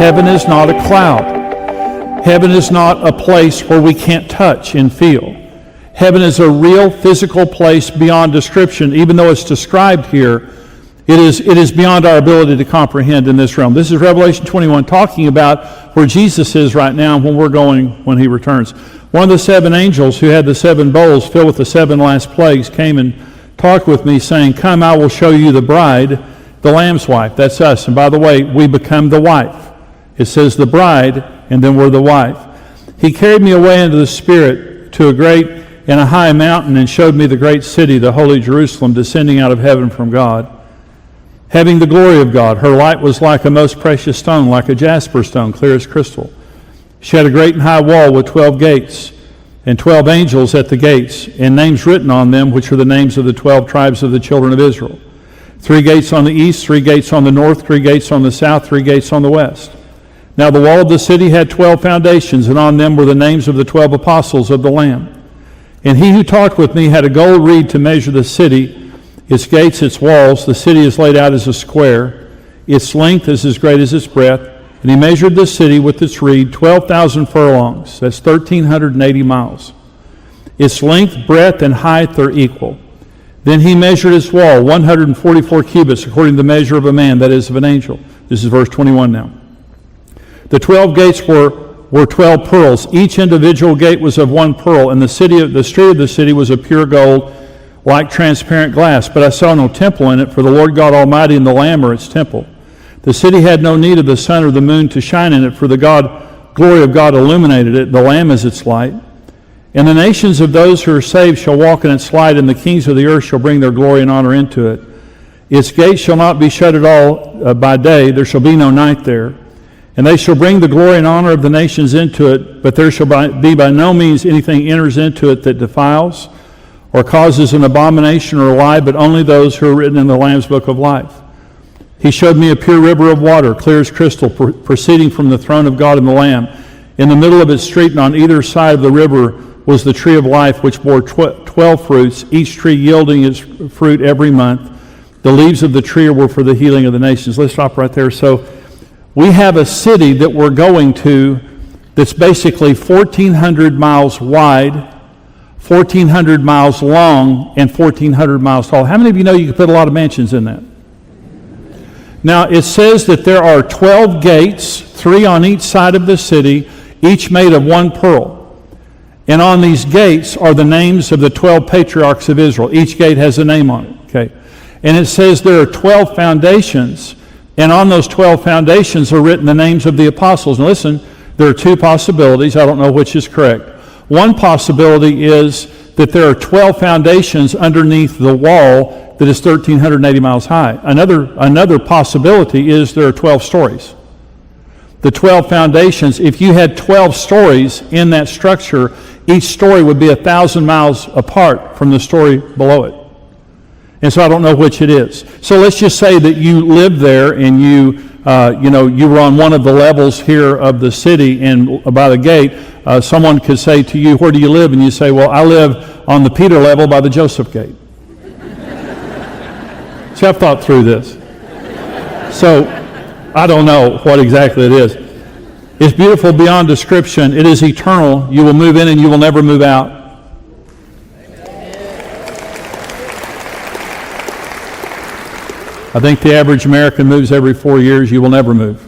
Heaven is not a cloud. Heaven is not a place where we can't touch and feel. Heaven is a real physical place beyond description. Even though it's described here, it is beyond our ability to comprehend in this realm. This is Revelation 21 talking about where Jesus is right now and when we're going when he returns. One of the 7 angels who had the 7 bowls filled with the 7 last plagues came and talked with me, saying, "Come, I will show you the bride, the Lamb's wife." That's us. And by the way, we become the wife. It says the bride, and then we're the wife. He carried me away into the Spirit to a great and a high mountain and showed me the great city, the holy Jerusalem, descending out of heaven from God, having the glory of God. Her light was like a most precious stone, like a jasper stone, clear as crystal. She had a great and high wall with 12 gates, and 12 angels at the gates, and names written on them, which are the names of the 12 tribes of the children of Israel. 3 gates on the east, 3 gates on the north, 3 gates on the south, 3 gates on the west. Now the wall of the city had 12 foundations, and on them were the names of the 12 apostles of the Lamb. And he who talked with me had a gold reed to measure the city, its gates, its walls. The city is laid out as a square. Its length is as great as its breadth. And he measured the city with its reed, 12,000 furlongs. That's 1,380 miles. Its length, breadth, and height are equal. Then he measured its wall, 144 cubits, according to the measure of a man, that is, of an angel. This is verse 21 now. The 12 gates were 12 pearls. Each individual gate was of 1 pearl, and the street of the city was of pure gold, like transparent glass. But I saw no temple in it, for the Lord God Almighty and the Lamb are its temple. The city had no need of the sun or the moon to shine in it, for the glory of God illuminated it. The Lamb is its light. And the nations of those who are saved shall walk in its light, and the kings of the earth shall bring their glory and honor into it. Its gates shall not be shut at all by day. There shall be no night there. And they shall bring the glory and honor of the nations into it, but there shall be by no means anything enters into it that defiles or causes an abomination or a lie, but only those who are written in the Lamb's book of life. He showed me a pure river of water, clear as crystal, proceeding from the throne of God and the Lamb. In the middle of its street and on either side of the river was the tree of life, which bore 12 fruits, each tree yielding its fruit every month. The leaves of the tree were for the healing of the nations. Let's stop right there. So we have a city that we're going to that's basically 1,400 miles wide, 1,400 miles long, and 1,400 miles tall. How many of you know you could put a lot of mansions in that? Now, it says that there are 12 gates, 3 on each side of the city, each made of 1 pearl. And on these gates are the names of the 12 patriarchs of Israel. Each gate has a name on it. Okay, and it says there are 12 foundations, and on those 12 foundations are written the names of the apostles. Now listen, there are 2 possibilities. I don't know which is correct. One possibility is that there are 12 foundations underneath the wall that is 1,380 miles high. Another possibility is there are 12 stories. The 12 foundations, if you had 12 stories in that structure, each story would be 1,000 miles apart from the story below it. And so I don't know which it is. So let's just say that you lived there and you were on one of the levels here of the city, and by the gate, someone could say to you, "Where do you live?" And you say, "Well, I live on the Peter level by the Joseph gate." See, I've thought through this. So I don't know what exactly it is. It's beautiful beyond description. It is eternal. You will move in and you will never move out. I think the average American moves every 4 years. You will never move.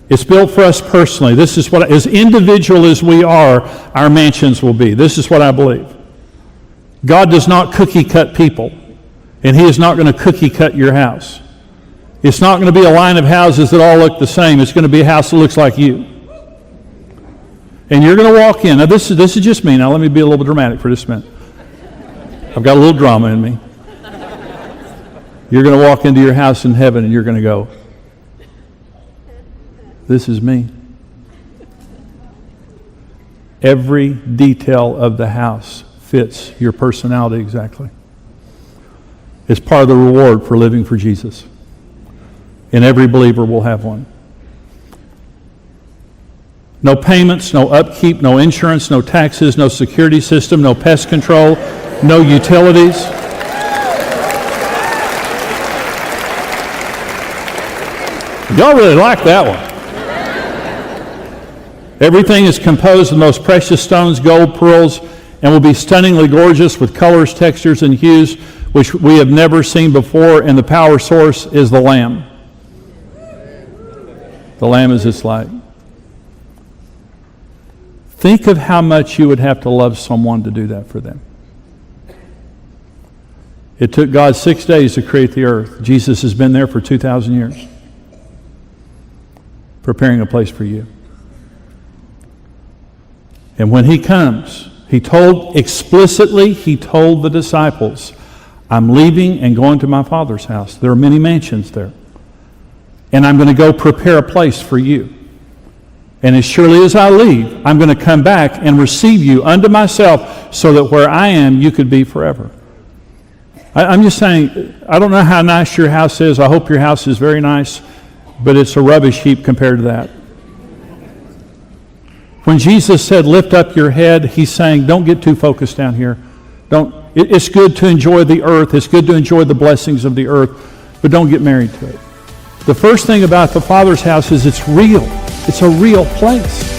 It's built for us personally. This is what, as individual as we are, our mansions will be. This is what I believe. God does not cookie cut people, and He is not going to cookie cut your house. It's not going to be a line of houses that all look the same. It's going to be a house that looks like you. And you're going to walk in. Now this is just me. Now let me be a little bit dramatic for just a minute. I've got a little drama in me. You're going to walk into your house in heaven and you're going to go, "This is me." Every detail of the house fits your personality exactly. It's part of the reward for living for Jesus. And every believer will have one. No payments, no upkeep, no insurance, no taxes, no security system, no pest control, no utilities. Y'all really like that one. Everything is composed of the most precious stones, gold, pearls, and will be stunningly gorgeous with colors, textures, and hues which we have never seen before, and the power source is the Lamb. The Lamb is its light. Think of how much you would have to love someone to do that for them. It took God 6 days to create the earth. Jesus has been there for 2,000 years, preparing a place for you. And when he comes, he told the disciples, I'm leaving and going to my Father's house. There are many mansions there. And I'm going to go prepare a place for you. And as surely as I leave, I'm going to come back and receive you unto myself, so that where I am, you could be forever. I'm just saying, I don't know how nice your house is. I hope your house is very nice, but it's a rubbish heap compared to that. When Jesus said, lift up your head, he's saying, don't get too focused down here. It's good to enjoy the earth. It's good to enjoy the blessings of the earth, but don't get married to it. The first thing about the Father's house is it's real. It's a real place.